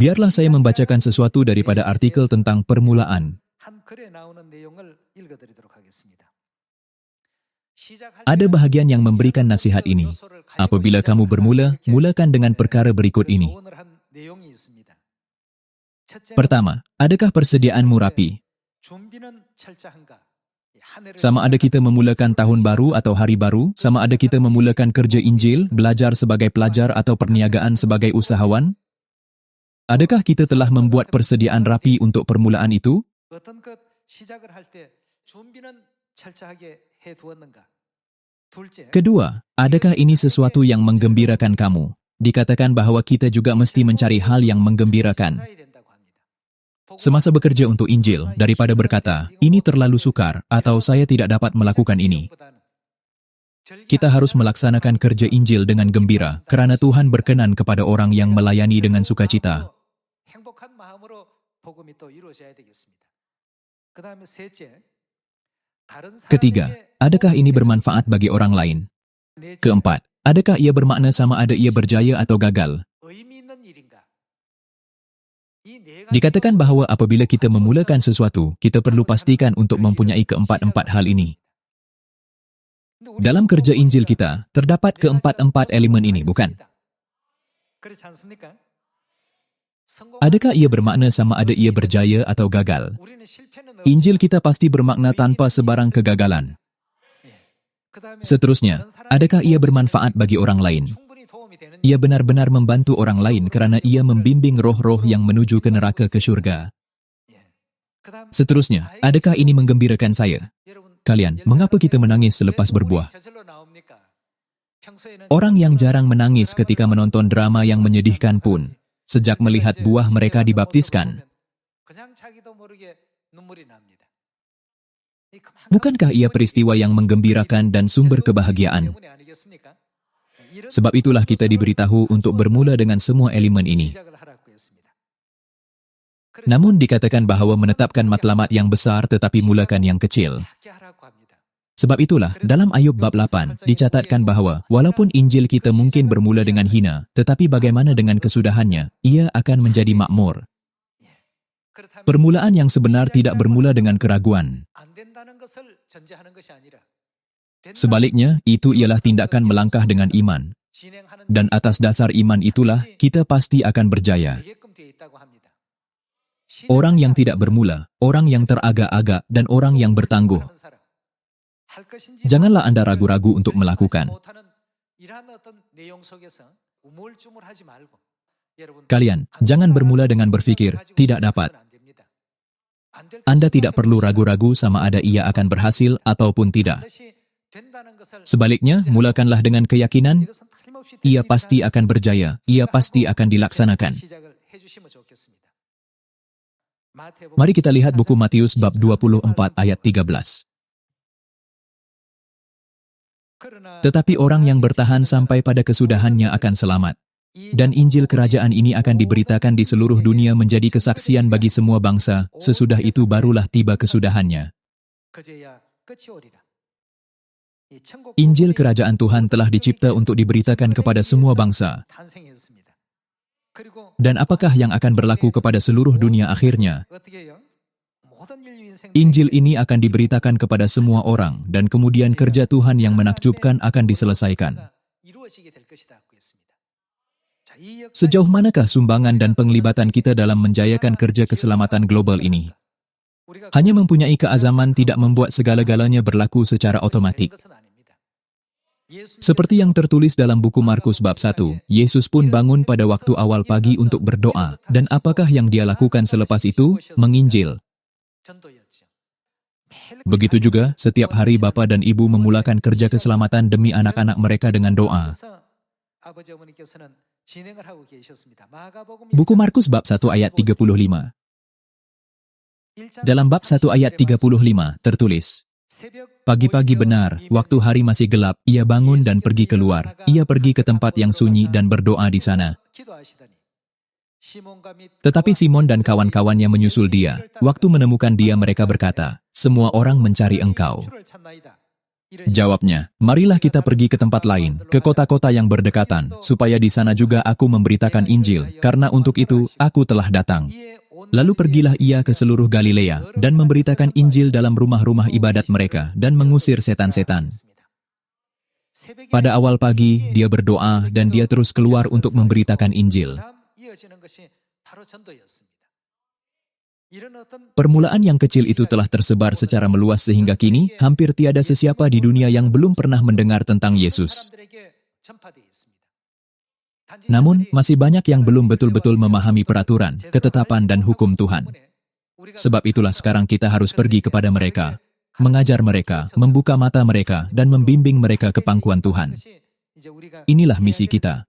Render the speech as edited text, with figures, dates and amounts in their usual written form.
Biarlah saya membacakan sesuatu daripada artikel tentang permulaan. Ada bahagian yang memberikan nasihat ini. Apabila kamu bermula, mulakan dengan perkara berikut ini. Pertama, adakah persediaanmu rapi? Sama ada kita memulakan tahun baru atau hari baru, sama ada kita memulakan kerja Injil, belajar sebagai pelajar atau perniagaan sebagai usahawan? Adakah kita telah membuat persediaan rapi untuk permulaan itu? Kedua, adakah ini sesuatu yang menggembirakan kamu? Dikatakan bahwa kita juga mesti mencari hal yang menggembirakan. Semasa bekerja untuk Injil, daripada berkata, ini terlalu sukar, atau saya tidak dapat melakukan ini. Kita harus melaksanakan kerja Injil dengan gembira, karena Tuhan berkenan kepada orang yang melayani dengan sukacita. Ketiga, adakah ini bermanfaat bagi orang lain? Keempat, adakah ia bermakna sama ada ia berjaya atau gagal? Dikatakan bahwa apabila kita memulakan sesuatu, kita perlu pastikan untuk mempunyai keempat-empat hal ini. Dalam kerja Injil kita, terdapat keempat-empat elemen ini, bukan? Adakah ia bermakna sama ada ia berjaya atau gagal? Injil kita pasti bermakna tanpa sebarang kegagalan. Seterusnya, adakah ia bermanfaat bagi orang lain? Ia benar-benar membantu orang lain kerana ia membimbing roh-roh yang menuju ke neraka ke syurga. Seterusnya, adakah ini menggembirakan saya? Kalian, mengapa kita menangis selepas berbuah? Orang yang jarang menangis ketika menonton drama yang menyedihkan pun, sejak melihat buah mereka dibaptiskan. Bukankah ia peristiwa yang menggembirakan dan sumber kebahagiaan? Sebab itulah kita diberitahu untuk bermula dengan semua elemen ini. Namun dikatakan bahawa menetapkan matlamat yang besar tetapi mulakan yang kecil. Sebab itulah, dalam Ayub bab 8, dicatatkan bahawa walaupun Injil kita mungkin bermula dengan hina, tetapi bagaimana dengan kesudahannya, ia akan menjadi makmur. Permulaan yang sebenar tidak bermula dengan keraguan. Sebaliknya, itu ialah tindakan melangkah dengan iman. Dan atas dasar iman itulah, kita pasti akan berjaya. Orang yang tidak bermula, orang yang teragak-agak, dan orang yang bertangguh. Janganlah Anda ragu-ragu untuk melakukan. Kalian, jangan bermula dengan berfikir, tidak dapat. Anda tidak perlu ragu-ragu sama ada ia akan berhasil ataupun tidak. Sebaliknya, mulakanlah dengan keyakinan, ia pasti akan berjaya, ia pasti akan dilaksanakan. Mari kita lihat buku Matius bab 24 ayat 13. Tetapi orang yang bertahan sampai pada kesudahannya akan selamat. Dan Injil kerajaan ini akan diberitakan di seluruh dunia menjadi kesaksian bagi semua bangsa, sesudah itu barulah tiba kesudahannya. Injil kerajaan Tuhan telah dicipta untuk diberitakan kepada semua bangsa. Dan apakah yang akan berlaku kepada seluruh dunia akhirnya? Injil ini akan diberitakan kepada semua orang, dan kemudian kerja Tuhan yang menakjubkan akan diselesaikan. Sejauh manakah sumbangan dan penglibatan kita dalam menjayakan kerja keselamatan global ini? Hanya mempunyai keazaman tidak membuat segala-galanya berlaku secara otomatik. Seperti yang tertulis dalam buku Markus bab 1, Yesus pun bangun pada waktu awal pagi untuk berdoa, dan apakah yang dia lakukan selepas itu? Menginjil. Begitu juga, setiap hari bapa dan ibu memulakan kerja keselamatan demi anak-anak mereka dengan doa. Buku Markus bab 1 ayat 35. Dalam bab 1 ayat 35 tertulis, pagi-pagi benar, waktu hari masih gelap, ia bangun dan pergi keluar. Ia pergi ke tempat yang sunyi dan berdoa di sana. Tetapi Simon dan kawan-kawannya menyusul dia. Waktu menemukan dia mereka berkata, semua orang mencari engkau. Jawabnya, marilah kita pergi ke tempat lain, ke kota-kota yang berdekatan, supaya di sana juga aku memberitakan Injil, karena untuk itu aku telah datang. Lalu pergilah ia ke seluruh Galilea, dan memberitakan Injil dalam rumah-rumah ibadat mereka, dan mengusir setan-setan. Pada awal pagi, dia berdoa, dan dia terus keluar untuk memberitakan Injil. Permulaan yang kecil itu telah tersebar secara meluas sehingga kini, hampir tiada sesiapa di dunia yang belum pernah mendengar tentang Yesus. Namun, masih banyak yang belum betul-betul memahami peraturan, ketetapan, dan hukum Tuhan. Sebab itulah sekarang kita harus pergi kepada mereka, mengajar mereka, membuka mata mereka, dan membimbing mereka ke pangkuan Tuhan. Inilah misi kita.